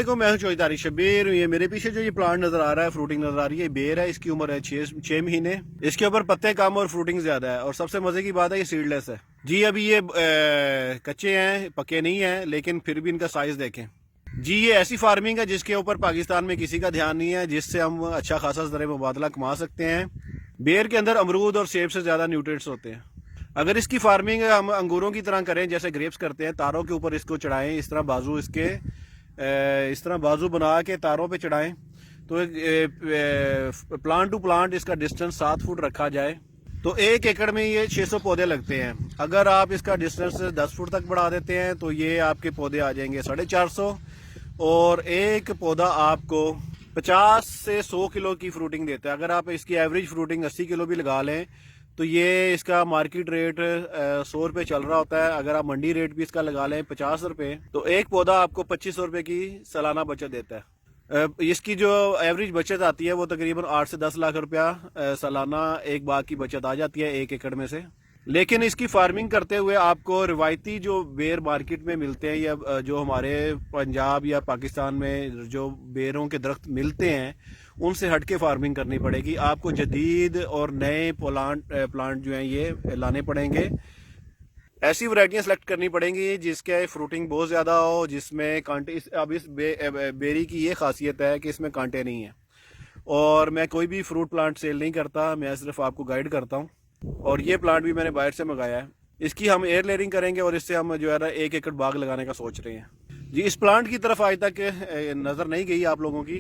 अस्सलामुअलैकुम, मैं हूं चौधरी शब्बीर। ये मेरे पीछे जो ये प्लांट नजर आ रहा है, फ्रूटिंग नजर आ रही है, बेर है। इसकी उम्र है 6 महीने। इसके ऊपर पत्ते कम और फ्रूटिंग ज्यादा है। और सबसे मजे की बात है, ये सीडलेस है जी। अभी ये कच्चे हैं, पके नहीं है, लेकिन फिर भी इनका साइज देखें जी। ये ऐसी फार्मिंग है जिसके ऊपर पाकिस्तान में किसी का ध्यान नहीं है, जिससे हम अच्छा खासा ज़र मुबादला कमा सकते हैं। बेर के अंदर अमरूद और सेब से ज्यादा न्यूट्रिएंट्स होते हैं। अगर इसकी फार्मिंग हम अंगूरों की तरह करें, जैसे ग्रेप्स करते हैं, तारों के ऊपर इसको चढ़ाएं, इस तरह बाजू इसके इस तरह बाजू बना के तारों पे चढ़ाएं, तो प्लांट टू प्लांट इसका डिस्टेंस 7 फुट रखा जाए, तो 1 एकड़ में ये 600 पौधे लगते हैं। अगर आप इसका डिस्टेंस 10 फुट तक बढ़ा देते हैं तो ये आपके पौधे आ जाएंगे 450, और एक पौधा आपको 50 से 100 किलो की फ्रूटिंग देता है। अगर आप इसकी एवरेज फ्रूटिंग 80 किलो भी लगा लें तो ये इसका मार्केट रेट 100 रुपये चल रहा होता है। अगर आप मंडी रेट भी इसका लगा लें 50 रुपये, तो एक पौधा आपको 2500 रुपये की सालाना बचत देता है। इसकी जो एवरेज बचत आती है वो तकरीबन 8 से 10 लाख रुपया सालाना एक बाग की बचत आ जाती है 1 एकड़ में से। लेकिन इसकी फार्मिंग करते हुए आपको रिवायती जो बेर मार्केट में मिलते हैं, या जो हमारे पंजाब या पाकिस्तान में जो बेरों के दरख्त मिलते हैं, उनसे हटके फार्मिंग करनी पड़ेगी। आपको जदीद और नए प्लांट जो हैं ये लाने पड़ेंगे। ऐसी वैरायटियां सेलेक्ट करनी पड़ेंगी जिसके फ्रूटिंग बहुत ज़्यादा हो, जिसमें कांटे। अब इस बेरी की ये खासियत है कि इसमें कांटे नहीं है। और मैं कोई भी फ्रूट प्लांट सेल नहीं करता, मैं सिर्फ आपको गाइड करता हूँ। और ये प्लांट भी मैंने बाहर से मंगाया है। इसकी हम एयर लेयरिंग करेंगे और इससे हम जो है ना 1 एकड़ बाग लगाने का सोच रहे हैं जी। इस प्लांट की तरफ आज तक नज़र नहीं गई आप लोगों की।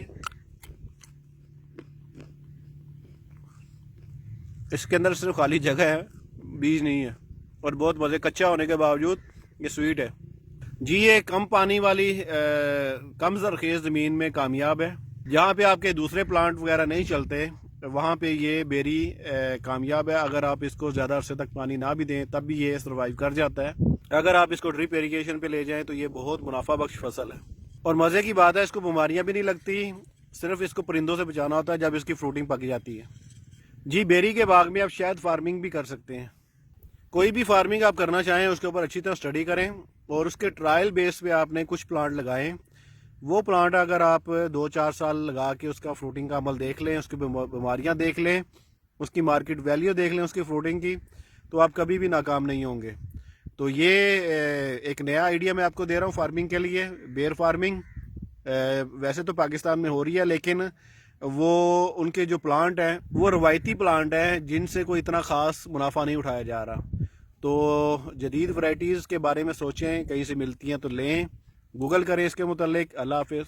इसके अंदर सिर्फ खाली जगह है, बीज नहीं है। और बहुत मज़े, कच्चा होने के बावजूद ये स्वीट है जी। ये कम पानी वाली कम ज़रखेज़ ज़मीन में कामयाब है। जहाँ पे आपके दूसरे प्लांट वगैरह नहीं चलते, वहाँ पे ये बेरी कामयाब है। अगर आप इसको ज़्यादा अरसे तक पानी ना भी दें तब भी ये सर्वाइव कर जाता है। अगर आप इसको ड्रिप इरीगेशन पे ले जाएं तो ये बहुत मुनाफा बख्श फसल है। और मज़े की बात है, इसको बीमारियाँ भी नहीं लगती। सिर्फ इसको परिंदों से बचाना होता है जब इसकी फ्रूटिंग पक जाती है जी। बेरी के बाग में आप शायद फार्मिंग भी कर सकते हैं। कोई भी फार्मिंग आप करना चाहें उसके ऊपर अच्छी तरह स्टडी करें, और उसके ट्रायल बेस पे आपने कुछ प्लांट लगाएं। वो प्लांट अगर आप 2-4 साल लगा के उसका फ्रूटिंग का अमल देख लें, उसकी बीमारियां देख लें, उसकी मार्केट वैल्यू देख लें उसकी फ्रूटिंग की, तो आप कभी भी नाकाम नहीं होंगे। तो ये एक नया आइडिया मैं आपको दे रहा हूँ फार्मिंग के लिए। बेर फार्मिंग वैसे तो पाकिस्तान में हो रही है, लेकिन वो उनके जो प्लांट हैं वो रवायती प्लांट हैं जिनसे कोई इतना ख़ास मुनाफा नहीं उठाया जा रहा। तो जदीद वैरायटीज़ के बारे में सोचें, कहीं से मिलती हैं तो लें, गूगल करें इसके मुतालिक। अल्लाह हाफिज़।